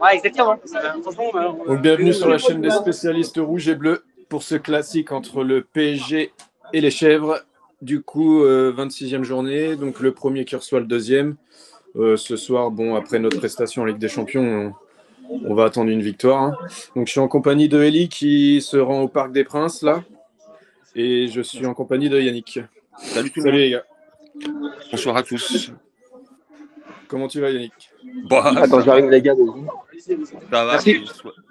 Ouais, exactement. Donc, bienvenue sur la chaîne des spécialistes rouges et bleus pour ce classique entre le PSG et les Chèvres. Du coup, 26e journée, donc le premier qui reçoit le deuxième. Ce soir, bon, après notre prestation en Ligue des Champions, on va attendre une victoire. Hein. Donc, je suis en compagnie de Eli qui se rend au Parc des Princes, là. Et je suis en compagnie de Yannick. Salut tout le Salut monde. les gars. Bonsoir à tous. Comment tu vas, Yannick? Bon, Attends, j'arrive les gars. ça va, Merci.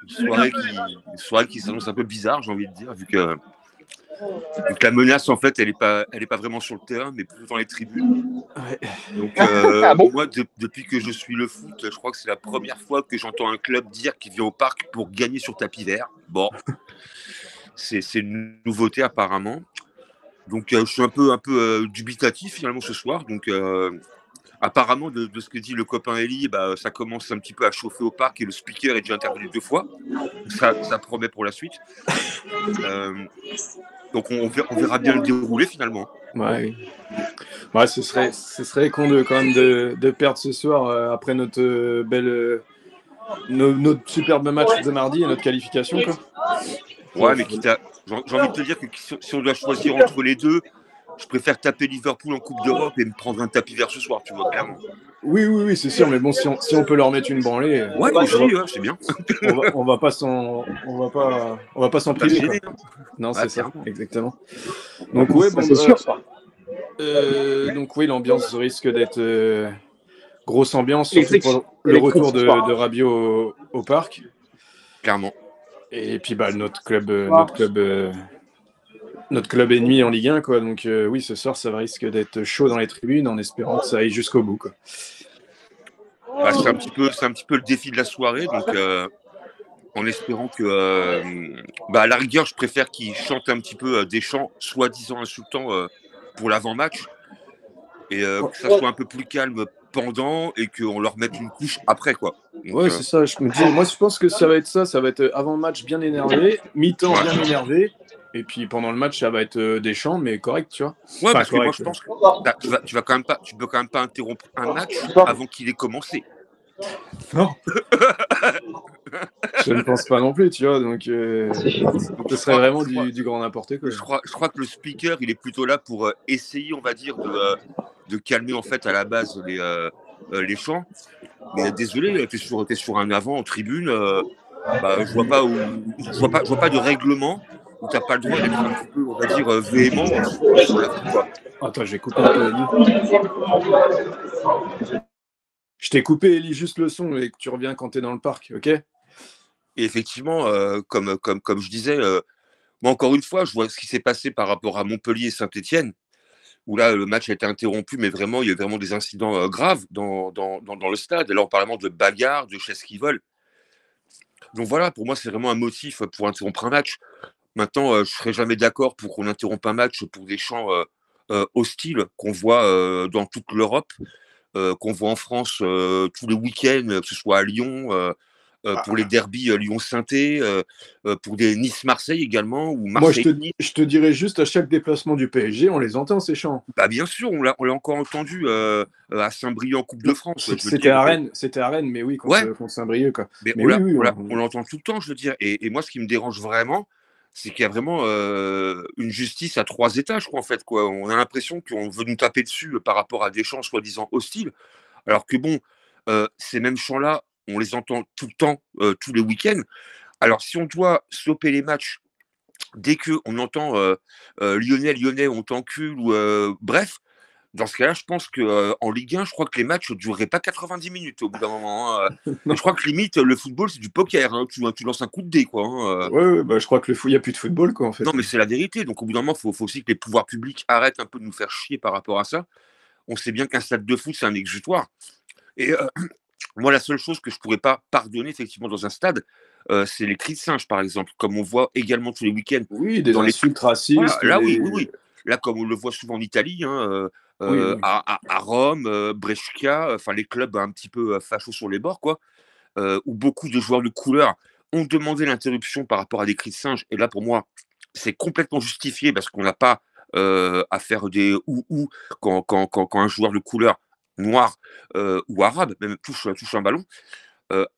c'est une soirée qui s'annonce un peu bizarre, j'ai envie de dire, vu que la menace, en fait, elle est pas vraiment sur le terrain, mais plutôt dans les tribunes. Ouais. Donc, Ah bon moi, depuis que je suis le foot, je crois que c'est la première fois que j'entends un club dire qu'il vient au parc pour gagner sur tapis vert. Bon, c'est une nouveauté apparemment. Donc, je suis un peu dubitatif finalement ce soir. Donc, apparemment, de ce que dit le copain Eli, bah, ça commence un petit peu à chauffer au parc et le speaker est déjà intervenu 2 fois. Ça promet pour la suite. Donc on verra bien le déroulé finalement. Ouais, ce serait con quand même de perdre ce soir après notre notre superbe match de mardi et notre qualification. Quoi. Ouais, mais j'ai envie de te dire que si on doit choisir entre les deux, je préfère taper Liverpool en Coupe d'Europe et me prendre un tapis vert ce soir, tu vois, clairement. Oui, c'est sûr, mais bon, si on peut leur mettre une branlée, ouais, aussi, c'est bien. on va pas s'en priver. Quoi. Non, c'est ça, exactement. Donc ouais, bon, c'est sûr ça. Donc oui, l'ambiance risque d'être grosse ambiance, surtout pour le retour de Rabiot au parc. Clairement. Et puis bah notre club ennemi en Ligue 1, quoi. Donc oui, ce soir, ça risque d'être chaud dans les tribunes, en espérant que ça aille jusqu'au bout, quoi. Bah, c'est un petit peu le défi de la soirée, donc en espérant que, à la rigueur, je préfère qu'ils chantent un petit peu des chants soi-disant insultants pour l'avant-match, et que ça soit un peu plus calme pendant et qu'on leur mette une couche après, quoi. Donc, ouais, c'est ça. Moi, je pense que ça va être ça. Ça va être avant-match bien énervé, mi-temps bien énervé. Et puis pendant le match, ça va être des chants, mais correct, tu vois. Ouais, parce que moi, je pense que tu peux quand même pas interrompre un match avant qu'il ait commencé. Non. Je ne pense pas non plus, tu vois. Donc, ce serait vraiment du grand n'importe quoi. Je crois que le speaker, il est plutôt là pour essayer, on va dire, de calmer en fait à la base les chants. Mais désolé, t'es sur un avant en tribune. Je vois pas de règlement où t'as pas le droit d'être un petit peu, on va dire, véhément sur la vie, quoi. Attends, je vais couper un peu, Eli. Je t'ai coupé, Eli, juste le son et que tu reviens quand t'es dans le parc, ok? Et effectivement, comme je disais, moi encore une fois, je vois ce qui s'est passé par rapport à Montpellier et Saint-Etienne, où là, le match a été interrompu, mais vraiment, il y a eu vraiment des incidents graves dans le stade. Et là, on parle vraiment de bagarres, de chaises qui volent. Donc voilà, pour moi, c'est vraiment un motif pour interrompre un match. Maintenant, je ne serais jamais d'accord pour qu'on interrompe un match pour des chants hostiles qu'on voit dans toute l'Europe, qu'on voit en France tous les week-ends, que ce soit à Lyon, pour les derbies Lyon-Sainté, pour des Nice-Marseille également, ou Marseille. Moi, je te dirais juste à chaque déplacement du PSG, on les entend, ces chants. Bah bien sûr, on l'a encore entendu à Saint-Brieuc en Coupe de France. C'était à Rennes, mais oui, contre Saint-Brieuc. Quoi. Mais on l'entend tout le temps, je veux dire. Et moi, ce qui me dérange vraiment, c'est qu'il y a vraiment une justice à 3 étages, quoi, en fait. Quoi. On a l'impression qu'on veut nous taper dessus par rapport à des chants soi-disant hostiles, alors que bon, ces mêmes chants-là, on les entend tout le temps, tous les week-ends. Alors, si on doit stopper les matchs dès qu'on entend Lyonnais, on t'encule, ou bref, dans ce cas-là, je pense qu'en Ligue 1, je crois que les matchs ne dureraient pas 90 minutes au bout d'un moment. Hein. Je crois que limite, le football, c'est du poker. Hein. Tu lances un coup de dé, quoi. Hein. Ouais, je crois que il n'y a plus de football, quoi, en fait. Non, mais c'est la vérité. Donc, au bout d'un moment, il faut aussi que les pouvoirs publics arrêtent un peu de nous faire chier par rapport à ça. On sait bien qu'un stade de foot, c'est un exutoire. Et moi, la seule chose que je ne pourrais pas pardonner, effectivement, dans un stade, c'est les cris de singe, par exemple, comme on voit également tous les week-ends. Oui, des insultes racistes. Voilà, là, oui. Là, comme on le voit souvent en Italie, hein, oui. À Rome, Brescia, enfin les clubs un petit peu fachos sur les bords, quoi, où beaucoup de joueurs de couleur ont demandé l'interruption par rapport à des cris de singe. Et là, pour moi, c'est complètement justifié parce qu'on n'a pas à faire des ou quand un joueur de couleur noir ou arabe, même touche un ballon.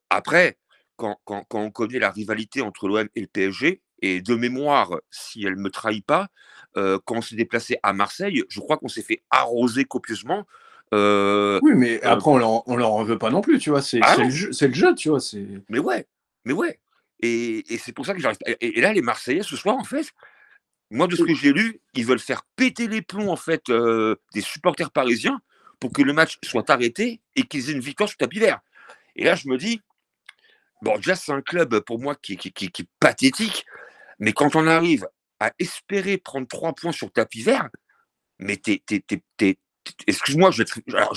Après, quand on connaît la rivalité entre l'OM et le PSG, et de mémoire, si elle ne me trahit pas, quand on s'est déplacé à Marseille, je crois qu'on s'est fait arroser copieusement. Euh, Oui, mais euh, après, on leur en veut pas non plus, tu vois. ah C'est non, le jeu, tu vois. C'est... mais ouais, mais ouais. Et c'est pour ça que j'arrive pas. Et là, les Marseillais, ce soir, en fait, moi, de ce que j'ai lu, ils veulent faire péter les plombs, en fait, des supporters parisiens pour que le match soit arrêté et qu'ils aient une victoire sur tapis vert. Et là, je me dis, bon, déjà, c'est un club pour moi qui est pathétique, mais quand on arrive à espérer prendre 3 points sur tapis vert, mais excuse-moi, je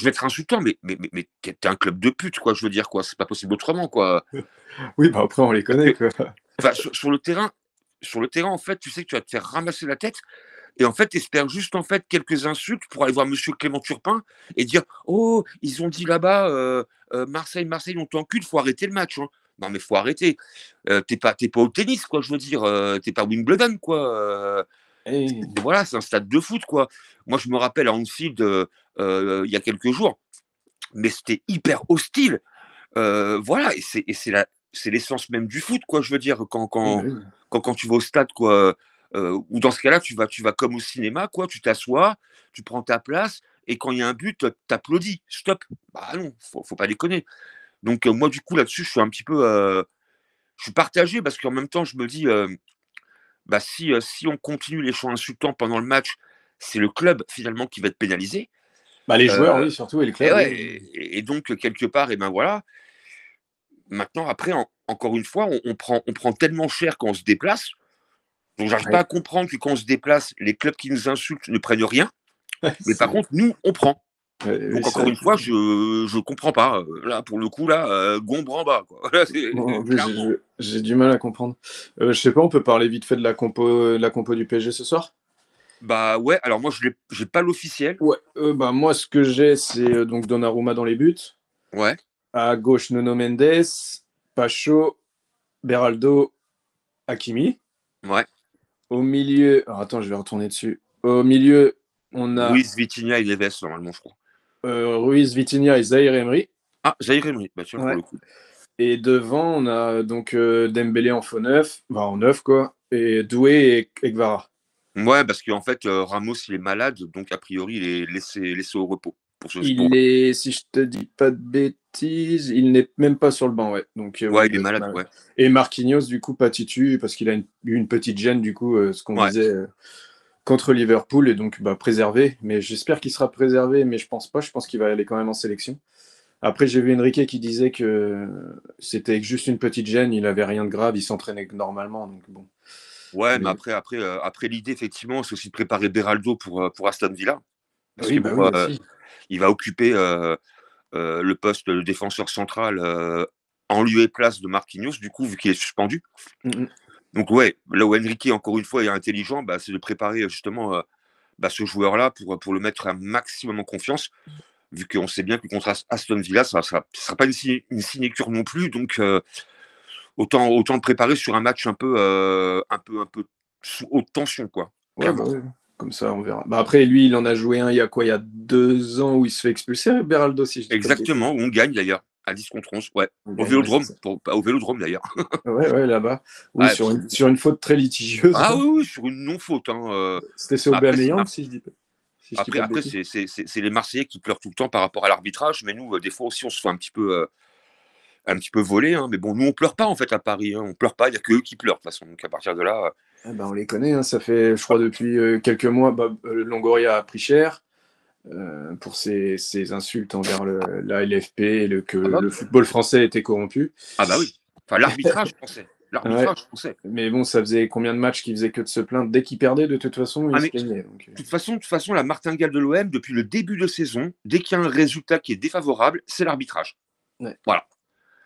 vais être insultant, mais t'es un club de pute, quoi, je veux dire, quoi, c'est pas possible autrement, quoi. Oui, bah après, on les connaît, quoi. Enfin, sur le terrain, en fait, tu sais que tu vas te faire ramasser la tête. Et en fait, tu espères juste en fait quelques insultes pour aller voir Monsieur Clément Turpin et dire oh, ils ont dit là-bas Marseille, on t'encule, faut arrêter le match. Hein. Non, mais faut arrêter. T'es pas au tennis, quoi, je veux dire. T'es pas Wimbledon, quoi. Et... Voilà, c'est un stade de foot, quoi. Moi, je me rappelle à Anfield il y a quelques jours, mais c'était hyper hostile. Voilà, c'est l'essence même du foot, quoi, je veux dire, Oui, bah oui. quand tu vas au stade, quoi, ou dans ce cas-là, tu vas comme au cinéma, quoi, tu t'assois, tu prends ta place, et quand il y a un but, t'applaudis, stop. Bah non, faut pas déconner. Donc, moi, du coup, là-dessus, je suis partagé, parce qu'en même temps, je me dis, bah, si on continue les chants insultants pendant le match, c'est le club, finalement, qui va être pénalisé. Bah, les joueurs, Euh, oui, surtout, et le et, club, ouais, oui. et donc, quelque part, et ben voilà. Maintenant, après, encore une fois, on prend tellement cher quand on se déplace. Donc, j'arrive pas Ouais. à comprendre que quand on se déplace, les clubs qui nous insultent ne prennent rien. Mais par C'est... contre, nous, on prend. Oui, Donc, c'est encore vrai une que... fois, je comprends pas. Là, pour le coup, là, Gombre en bas, quoi. Là, Bon, en plus, clairement. j'ai du mal à comprendre. Je sais pas, on peut parler vite fait de la compo du PSG ce soir? Bah ouais, alors moi, j'ai pas l'officiel. Ouais, bah, moi, ce que j'ai, c'est donc Donnarumma dans les buts. Ouais, À gauche, Nuno Mendes, Pacho, Beraldo, Hakimi. ouais. Au milieu, alors attends, je vais retourner dessus. Au milieu, on a Ruiz, Vitinha et Neves, normalement, je crois. Ruiz, Vitinha et Zaire Emery. Ah, Zaïre Emery, bah tiens, pour Ouais. le coup. Et devant, on a donc Dembélé en faux neuf, enfin, en neuf quoi, et Doué et Kvara. Ouais, parce qu'en fait, Ramos, il est malade, donc a priori, il est laissé au repos pour... Il est, si je te dis pas de bêtises, il n'est même pas sur le banc, ouais. Donc ouais, Ouais, il il est doit être malade, malade. ouais. Et Marquinhos, du coup, pas titu, parce qu'il a eu une petite gêne, du coup, ce qu'on Ouais. disait contre Liverpool, et donc bah, préservé. Mais j'espère qu'il sera préservé, mais je pense pas. Je pense qu'il va aller quand même en sélection. Après, j'ai vu Enrique qui disait que c'était juste une petite gêne, il avait rien de grave, il s'entraînait normalement, donc bon. Ouais, mais Mais après l'idée, effectivement, c'est aussi de préparer Beraldo pour Aston Villa. Parce oui, que bah bon, oui aussi. il va occuper le poste de défenseur central en lieu et place de Marquinhos, du coup, vu qu'il est suspendu. Mm, Donc, ouais, là où Enrique, encore une fois, est intelligent, bah, c'est de préparer justement bah, ce joueur-là pour le mettre un maximum en confiance, vu qu'on sait bien que contre Aston Villa, ça ne sera pas une sinécure non plus. Donc, autant le préparer sur un match un peu sous haute tension, quoi, ouais, bah clairement. ouais. Comme ça, on verra. Bah après, lui, il en a joué un il y a quoi? Il y a 2 ans où il se fait expulser, Beraldo, si je dis pas de bêtises. Exactement, on gagne d'ailleurs, à 10 contre 11, ouais. On Au gagne, ouais, c'est Vélodrome, ça. au Vélodrome d'ailleurs. Ouais, ouais, là-bas. Oui, Ouais, parce que... sur une faute très litigieuse. Ah oui, oui, sur une non-faute. Hein, C'était sur après, Aubameyang, si je dis après, pas de après bêtises. c'est les Marseillais qui pleurent tout le temps par rapport à l'arbitrage, mais nous, des fois aussi, on se fait un petit peu voler. Hein, mais bon, nous, on pleure pas en fait à Paris. Hein, on pleure pas, il n'y a que eux qui pleurent de toute façon. Donc à partir de là, Ah bah, on les connaît, hein, ça fait, je crois, depuis quelques mois, bah, Longoria a pris cher pour ses insultes envers la LFP et que ah bah le oui. football français était corrompu. Ah bah oui. Enfin, l'arbitrage français. Ouais. L'arbitrage français. Mais bon, ça faisait combien de matchs qu'il faisait que de se plaindre? Dès qu'il perdait, de toute façon, Ah il se mais plaignait. Donc, de toute façon, la martingale de l'OM, depuis le début de saison, dès qu'il y a un résultat qui est défavorable, c'est l'arbitrage. ouais. Voilà.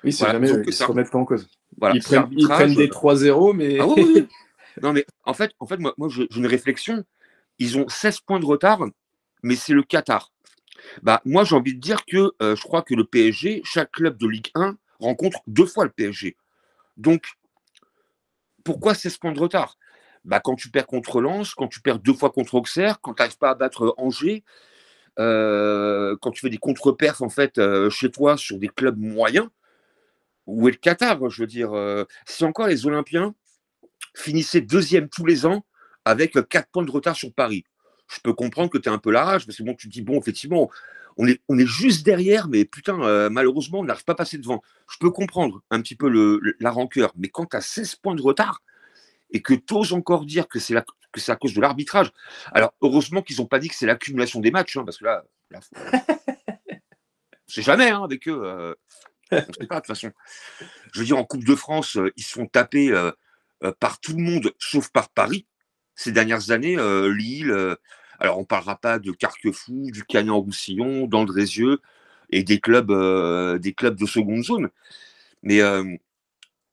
Oui, c'est Voilà, jamais ils ont eux, que ils se ça. remettent pas en cause. Voilà, c'est Ils prennent l'arbitrage. des 3-0, mais Ah oui, oui, oui. Non, mais en fait moi j'ai une réflexion. Ils ont 16 points de retard, mais c'est le Qatar. Bah, moi, j'ai envie de dire que je crois que le PSG, chaque club de Ligue 1 rencontre 2 fois le PSG. Donc, pourquoi 16 points de retard? Bah, quand tu perds contre Lens, quand tu perds 2 fois contre Auxerre, quand tu n'arrives pas à battre Angers, quand tu fais des contre-perfs en fait chez toi sur des clubs moyens, où est le Qatar, je veux dire, si encore les Olympiens finissaient deuxième tous les ans avec 4 points de retard sur Paris. Je peux comprendre que tu es un peu la rage, parce que bon, tu te dis, bon, effectivement, on est juste derrière, mais putain, malheureusement, on n'arrive pas à passer devant. Je peux comprendre un petit peu la rancœur, mais quand tu as 16 points de retard et que tu oses encore dire que c'est à cause de l'arbitrage, alors heureusement qu'ils n'ont pas dit que c'est l'accumulation des matchs, hein, parce que là c'est jamais hein, avec eux. On ne sait pas de toute façon. Je veux dire, en Coupe de France, ils se font taper par tout le monde, sauf par Paris. Ces dernières années, Lille, alors on ne parlera pas de Carquefou, du Cagnan-Roussillon, d'Andrézieux et des clubs de seconde zone. Mais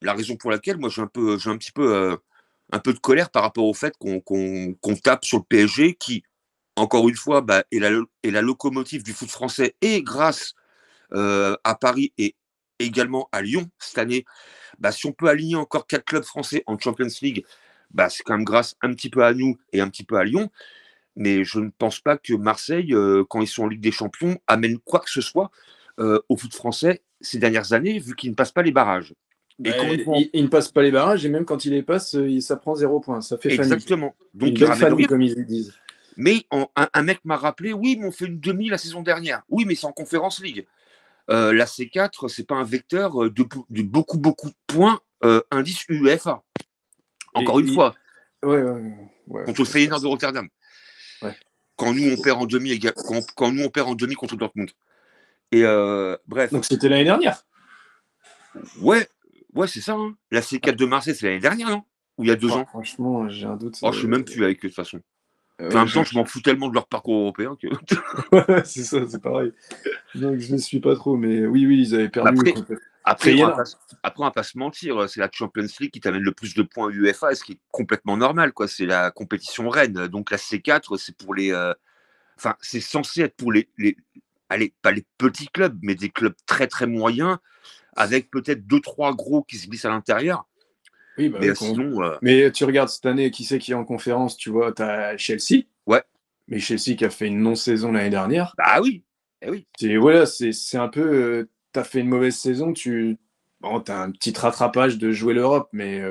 la raison pour laquelle moi j'ai un petit peu de colère par rapport au fait qu'on tape sur le PSG qui, encore une fois, est la locomotive du foot français et grâce à Paris et également à Lyon cette année. Si on peut aligner encore 4 clubs français en Champions League, c'est quand même grâce un petit peu à nous et un petit peu à Lyon. Mais je ne pense pas que Marseille, quand ils sont en Ligue des Champions, amène quoi que ce soit au foot français ces dernières années, vu qu'ils ne passent pas les barrages. Et quand il ne passe pas les barrages, et même quand il les passe, ça prend 0 points. Ça fait famille. Exactement. Donc, une belle famille, comme ils disent. Mais un mec m'a rappelé, oui, mais on fait une demi la saison dernière. Oui, mais c'est en Conference League. La C4, c'est pas un vecteur de beaucoup de points indice UEFA. Encore une fois. Ouais, contre le Feyenoord de Rotterdam. Ouais. Quand nous on perd en demi, quand nous on perd en demi contre Dortmund. Et bref. Donc c'était l'année dernière. Ouais, c'est ça. Hein. La C4 de Marseille, c'est l'année dernière, non? Ou il y a 2 ans. Franchement, j'ai un doute. Je suis même plus avec eux de toute façon. En même temps, je m'en fous tellement de leur parcours européen que. Ouais, c'est ça, c'est pareil. Donc je ne suis pas trop, mais oui, ils avaient perdu. Après, on va pas se mentir, c'est la Champions League qui t'amène le plus de points UEFA, ce qui est complètement normal, quoi. C'est la compétition reine. Donc la C4, c'est pour les. Enfin, c'est censé être pour allez, pas les petits clubs, mais des clubs très très moyens, avec peut-être 2-3 gros qui se glissent à l'intérieur. Oui, mais sinon. Mais tu regardes cette année, qui c'est qui est en conférence, tu vois, tu as Chelsea. Ouais. Mais Chelsea qui a fait une non-saison l'année dernière. Bah oui. Oui. C'est un peu. Tu as fait une mauvaise saison, tu as un petit rattrapage de jouer l'Europe, mais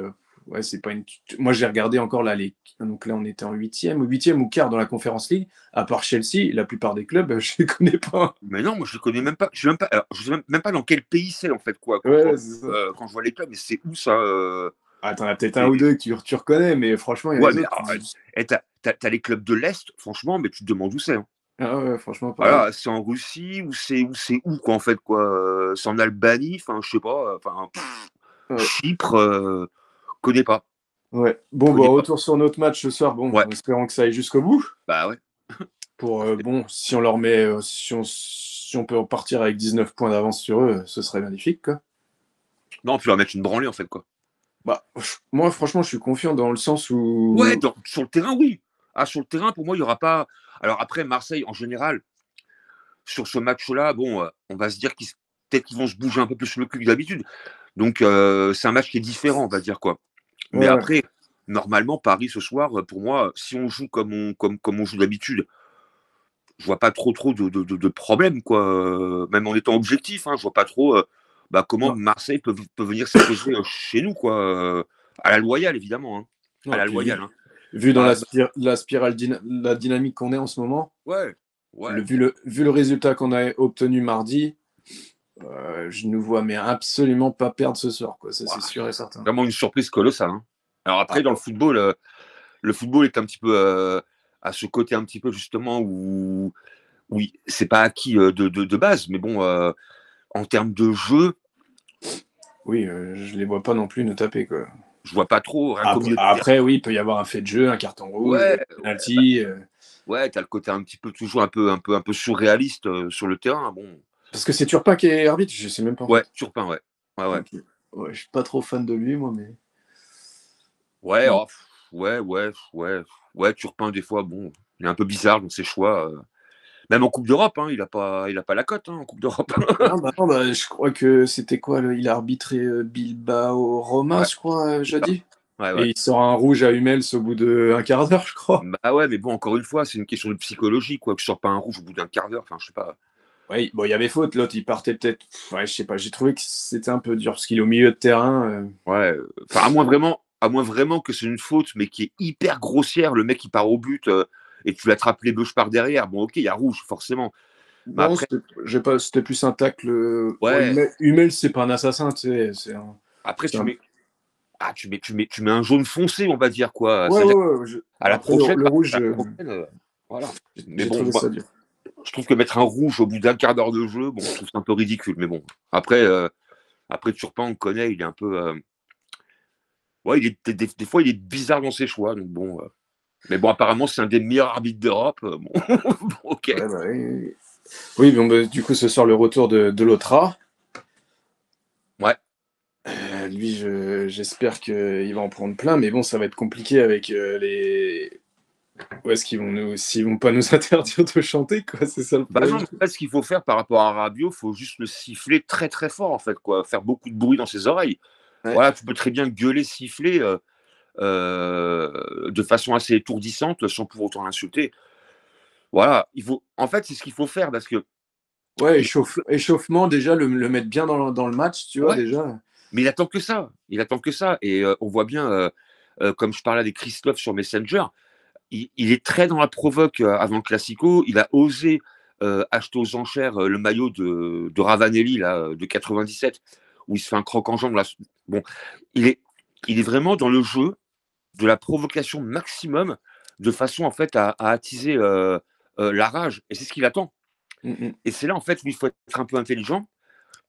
c'est pas une. Moi, j'ai regardé encore là, donc là, on était en 8e ou quart dans la Conference League. À part Chelsea, la plupart des clubs, je les connais pas. Mais non, moi, je les connais même pas. Je sais même pas dans quel pays c'est, en fait, quoi. Quand je vois les clubs, mais c'est où ça t'en as peut-être un ou deux que tu reconnais, mais franchement, il y a les autres. T'as les clubs de l'Est, franchement, mais tu te demandes où c'est. Hein. Ah ouais, franchement, pas. Voilà, c'est en Russie ou c'est où, quoi, en fait, quoi. C'est en Albanie, enfin, je sais pas, Chypre, connais pas. Ouais. Bon, retour sur notre match ce soir. Bon, espérons que ça aille jusqu'au bout. Bah ouais. Pour si on leur met, si on peut repartir avec 19 points d'avance sur eux, ce serait magnifique, quoi. Non, puis leur mettre une branlée, en fait, quoi. Moi, franchement, je suis confiant dans le sens où. Ouais, sur le terrain, oui. Sur le terrain, pour moi, il n'y aura pas. Alors après, Marseille, en général, sur ce match-là, bon, on va se dire peut-être qu'ils vont se bouger un peu plus le cul que d'habitude. Donc, c'est un match qui est différent, on va dire, quoi. Mais après, normalement, Paris, ce soir, pour moi, si on joue comme on joue d'habitude, je vois pas trop de problèmes, quoi. Même en étant objectif, hein, je vois pas trop comment Marseille peut venir s'imposer chez nous, quoi. À la loyale, évidemment. Hein. À la loyale. Hein. Vu dans la spirale, la dynamique qu'on est en ce moment, vu le résultat qu'on a obtenu mardi, je ne vois mais absolument pas perdre ce soir, quoi. Ça, c'est sûr et certain. Vraiment une surprise colossale. Hein. Alors après, dans le football, est un petit peu à ce côté un petit peu justement où oui, c'est pas acquis de base, mais bon, en termes de jeu. Oui, je les vois pas non plus nous taper, quoi. Je vois pas trop. Après, oui, il peut y avoir un fait de jeu, un carton rouge, un penalty. Ouais, t'as le côté un petit peu toujours un peu surréaliste sur le terrain. Bon. Parce que c'est Turpin qui est arbitre, je sais même pas. Ouais, Turpin, ouais. Okay. Ouais, je suis pas trop fan de lui, moi, mais. Ouais, Turpin, des fois, bon, il est un peu bizarre dans ses choix. Même en Coupe d'Europe, hein, il a pas la cote en Coupe d'Europe. Je crois que c'était quoi il a arbitré Bilbao Roma, je crois, jeudi. Ouais, Et ouais. il sort un rouge à Hummels au bout d'un quart d'heure, je crois. Bah ouais, mais bon, encore une fois, c'est une question de psychologie, quoi. Que je sors pas un rouge au bout d'un quart d'heure, enfin, je sais pas. Oui, bon, il y avait faute. L'autre, il partait peut-être. Ouais, je sais pas. J'ai trouvé que c'était un peu dur parce qu'il est au milieu de terrain. Ouais, enfin, à moins vraiment que c'est une faute, mais qui est hyper grossière, le mec il part au but et tu l'attrapes les bûches par derrière. Bon, ok, il y a rouge, forcément. Mais Non, après, c'était plus un tacle. Bon, ouais, Hummels, c'est pas un assassin, tu sais. après C'est un- tu mets un jaune foncé, on va dire, quoi. Ouais, C'est-à-dire, ouais, ouais. à Bon, la après, prochaine, le rouge, à la prochaine, voilà. Mais j'ai bon, trouvé moi, ça dur. je trouve que mettre un rouge au bout d'un quart d'heure de jeu, bon, je trouve ça un peu ridicule. Mais bon, après, Turpin, on le connaît, il est un peu. Ouais, des fois, il est bizarre dans ses choix. Donc bon. Mais bon, apparemment, c'est un des meilleurs arbitres d'Europe. Bon. Bon, ok. Ouais, bah, oui. Oui, bon, bah, du coup, ce soir, le retour de l'Otra. Ouais. Lui, j'espère qu'il va en prendre plein, mais bon, ça va être compliqué avec les. Où est-ce qu'ils vont s'ils vont pas nous interdire de chanter, quoi, c'est ça le Bah non, problème. mais en fait, ce qu'il faut faire par rapport à Rabiot, il faut juste le siffler très très fort, en fait, quoi. Faire beaucoup de bruit dans ses oreilles. Ouais. Voilà, tu peux très bien gueuler, siffler de façon assez étourdissante sans pour autant l'insulter. Voilà, en fait, c'est ce qu'il faut faire parce que. Ouais, il- échauffement, déjà, le mettre bien dans le match, tu vois, Ouais, déjà. mais il attend que ça. Il attend que ça. Et on voit bien, comme je parlais avec Christophe sur Messenger, il est très dans la provoque avant le Classico. Il a osé acheter aux enchères le maillot de Ravanelli là, de 97, où il se fait un croc en jambe. Là. Bon, il est, il est vraiment dans le jeu de la provocation maximum, de façon en fait à attiser la rage. Et c'est ce qu'il attend. Mm, Et c'est là en fait où il faut être un peu intelligent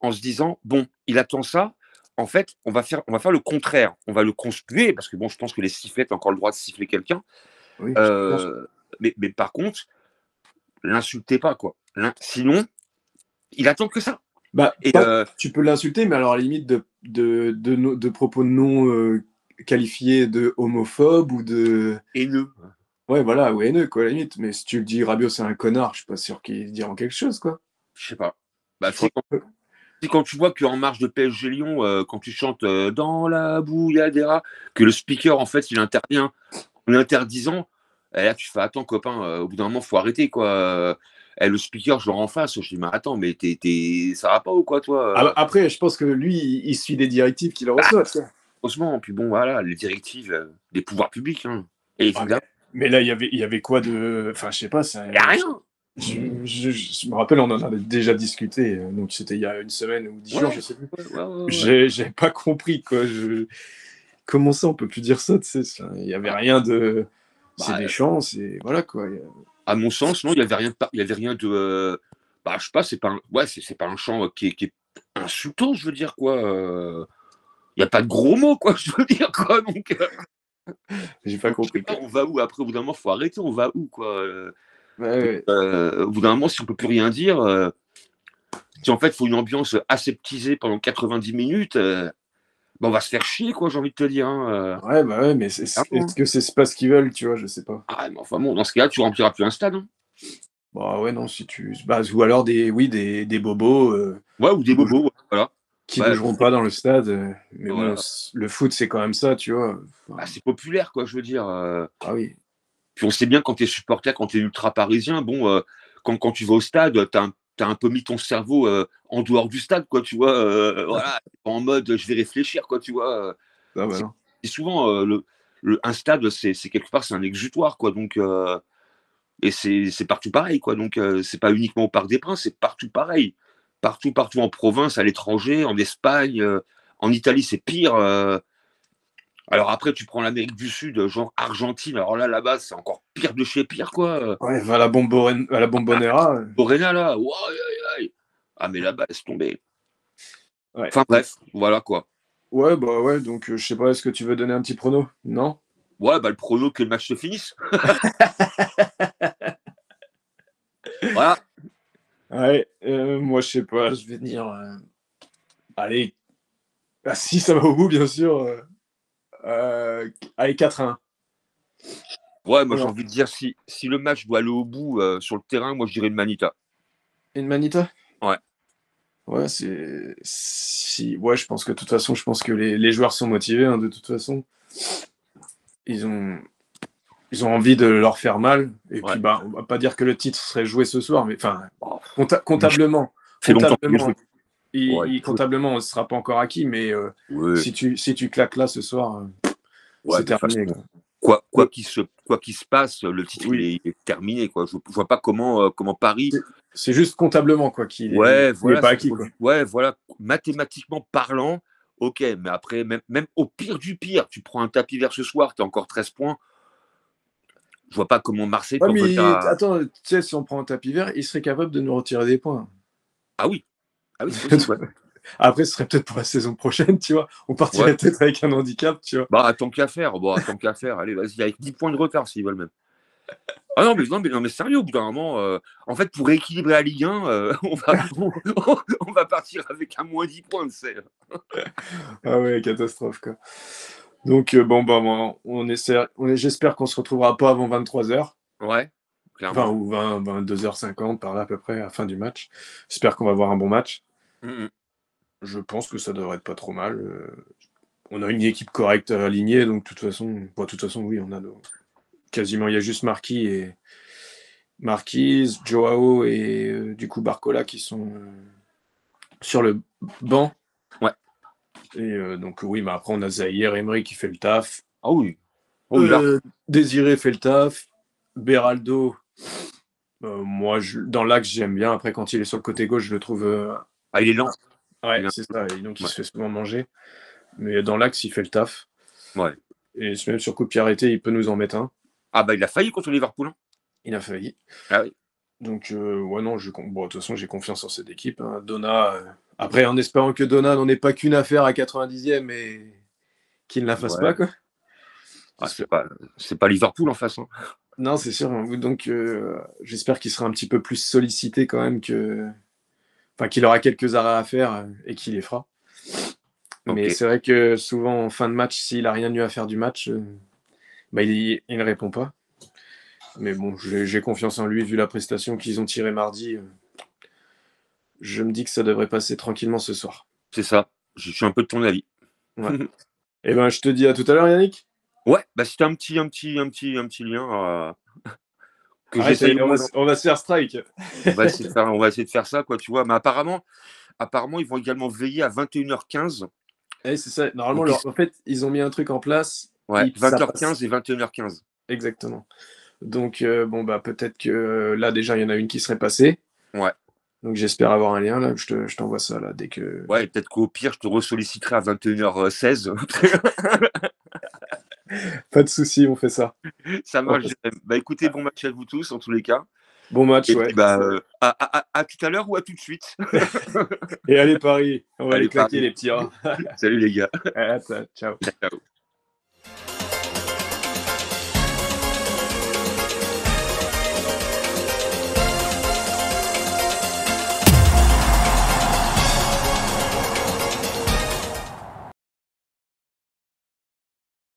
en se disant bon, il attend ça. En fait, on va faire le contraire. On va le conspuer parce que bon, je pense que les sifflettes ont encore le droit de siffler quelqu'un. oui, je pense. Euh, mais par contre, l'insultez pas, quoi. Sinon, il attend que ça. Bah, Et tu peux l'insulter, mais alors à la limite de propos non qualifiés de homophobe ou de. haineux. Ouais, voilà, ou haineux, quoi, à la limite. Mais si tu le dis Rabiot, c'est un connard, je suis pas sûr qu'il dira quelque chose, quoi. Je sais pas. Bah, Je crois que. c'est quand tu vois qu'en marge de PSG Lyon, quand tu chantes dans la bouilladera, que le speaker, en fait, il intervient en interdisant, et là, tu fais attends, copain, au bout d'un moment, faut arrêter, quoi. Et le speaker, je le rends face. Je dis, mais attends, mais ça va pas ou quoi, toi Après, je pense que lui, il suit des directives qu'il Bah, reçoit, tu sais. heureusement. Puis bon, voilà, les directives des pouvoirs publics. Hein. Et Ah, évidemment, mais là, il y avait quoi de. Enfin, je sais pas, ça. il n'y a rien. Je me rappelle, on en avait déjà discuté, donc c'était il y a une semaine ou 10 jours, Ouais, je sais plus. ouais, ouais, ouais. J'ai pas compris, quoi. Comment ça, on peut plus dire ça, tu sais. Il y avait Bah, rien de. C'est bah, des champs, c'est. Voilà, quoi. à mon sens, non, il y avait rien il y avait rien de. Bah, je sais pas, c'est pas un chant qui est insultant, je veux dire, quoi. Il n'y a pas de gros mots, quoi, je veux dire, quoi. J'ai pas Donc, je sais compris. pas, on va où après, au bout d'un moment, faut arrêter, on va où, quoi. Ouais, ouais. Au bout d'un moment, si on peut plus rien dire, si en fait, il faut une ambiance aseptisée pendant 90 minutes, bah, on va se faire chier, quoi, j'ai envie de te dire. Hein. Ouais, bah ouais, mais est-ce que c'est pas ce qu'ils veulent, tu vois, je sais pas. Ah, mais enfin bon, dans ce cas-là, tu rempliras plus un stade. Hein. Bah ouais, non, si tu. Bah, ou alors des bobos Ouais, ou des qui bougent, bobos, voilà. qui Bah, bougeront pas dans le stade. Mais bon, voilà. le foot, c'est quand même ça, tu vois. Bah, Enfin, c'est populaire, quoi, je veux dire. ah oui. Puis on sait bien quand tu es supporter, quand tu es ultra parisien, bon, quand tu vas au stade, tu as un peu mis ton cerveau en dehors du stade, quoi, tu vois. Voilà, en mode je vais réfléchir, quoi, tu vois. Ah bah C'est non. c'est souvent un stade, c'est quelque part, c'est un exutoire, quoi. Donc, et c'est partout pareil, quoi. Donc, c'est pas uniquement au Parc des Princes, c'est partout pareil. Partout, partout en province, à l'étranger, en Espagne, en Italie, c'est pire. Alors après, tu prends l'Amérique du Sud, genre Argentine, alors là-bas, c'est encore pire de chez pire, quoi. Ouais, va à la Ah, Bombonera. Borena, là, ouah, aïe, aïe, aïe. Ah, mais là-bas, laisse tomber. Ouais. Enfin bref, voilà quoi. Ouais, bah ouais, donc je sais pas, est-ce que tu veux donner un petit prono? Non? Ouais, bah le prono que le match se finisse. Voilà. Ouais, moi je sais pas, je vais dire. Allez, ah, si ça va au bout, bien sûr. Allez, 4-1. Ouais, moi j'ai Alors, envie de dire, si le match doit aller au bout sur le terrain, moi je dirais une manita. une manita? Ouais. Ouais, c'est. Si... Ouais, je pense que de toute façon, je pense que les joueurs sont motivés, hein, de toute façon. ils ont envie de leur faire mal. Et Ouais. puis, bah, on va pas dire que le titre serait joué ce soir, mais enfin, Oh, comptablement, fait longtemps qu'il est comptablement, joué. Ouais, comptablement, on ne sera pas encore acquis, mais ouais, si tu claques là ce soir, ouais, c'est de toute terminé, façon, quoi. quoi qu'il se passe, le titre Oui, il est terminé, quoi. Je vois pas comment Paris. c'est juste comptablement quoi qu'il Ouais, n'est voilà, pas acquis, quoi. ouais, voilà, mathématiquement parlant, ok, mais après, même au pire du pire, tu prends un tapis vert ce soir, tu as encore 13 points. Je vois pas comment Marseille Ouais, peut en fait mais attends, tu sais, si on prend un tapis vert, il serait capable de nous retirer des points. Ah oui, c'est possible, ouais. Après, ce serait peut-être pour la saison prochaine, tu vois. On Ouais. partirait peut-être avec un handicap, tu vois. Bah, tant qu'à faire, allez, vas-y, avec 10 points de retard s'ils veulent même. Ah non, mais sérieux, au bout d'un moment, en fait, pour rééquilibrer la Ligue 1, on va partir avec un moins 10 points, tu sais. Ah ouais, catastrophe, quoi. Donc, bon, bah, j'espère qu'on se retrouvera pas avant 23h. Ouais, Enfin, clairement. ou 22h50, par là, à peu près, à la fin du match. J'espère qu'on va avoir un bon match. Mm, mm. Je pense que ça devrait être pas trop mal. On a une équipe correcte alignée, donc de toute façon, oui, on a quasiment, il y a juste Marquise, Joao et du coup Barcola qui sont sur le banc. Ouais. Et donc oui, mais après on a Zahir Emery qui fait le taf. Ah oui. Oh, là. Désiré fait le taf. Beraldo, moi dans l'axe j'aime bien. Après quand il est sur le côté gauche, je le trouve. Ah, il est lent. Ouais, Il est- c'est ça. Et donc il Ouais. se fait souvent manger. Mais dans l'axe, il fait le taf. Ouais. Et même sur coup de pied arrêté, il peut nous en mettre un. Ah bah, il a failli contre Liverpool, hein. Il a failli. Ah oui. Donc, ouais, non, bon, de toute façon, j'ai confiance en cette équipe, hein. Donna, après, en espérant que Donna n'en ait pas qu'une affaire à 90e et qu'il ne la fasse pas, Ouais. quoi. Ah, c'est pas Liverpool en face, hein. Non, c'est sûr, hein. Donc, j'espère qu'il sera un petit peu plus sollicité quand même Enfin, qu'il aura quelques arrêts à faire et qu'il les fera. Mais Ok. c'est vrai que souvent, en fin de match, s'il a rien eu à faire du match, bah, il ne répond pas. Mais bon, j'ai confiance en lui, vu la prestation qu'ils ont tirée mardi. Je me dis que ça devrait passer tranquillement ce soir. C'est ça. Je suis un peu de ton avis. Ouais. Eh ben, je te dis à tout à l'heure, Yannick. Ouais, bah c'était un petit lien que Arrête, j'essaye au moins. on va se faire strike. On va essayer de faire ça, quoi, tu vois. Mais apparemment, ils vont également veiller à 21h15. Eh, c'est ça. Normalement, Donc, en fait, ils ont mis un truc en place. ouais, Ça passe. 20h15 et 21h15. Exactement. Donc, bon, bah, peut-être que là, déjà, il y en a une qui serait passée. Ouais. Donc, j'espère avoir un lien. Là, je t'envoie ça là, dès que. Ouais, peut-être qu'au pire, je te ressolliciterai à 21h16. Pas de souci, on fait ça. Ça marche. Bah écoutez, bon match à vous tous, en tous les cas. Bon match, Et ouais. puis, bah, à tout à l'heure ou à tout de suite. Et allez, Paris. On va Allez, les claquer, Paris. les petits rats. Salut les gars. Ah, ciao. Ciao.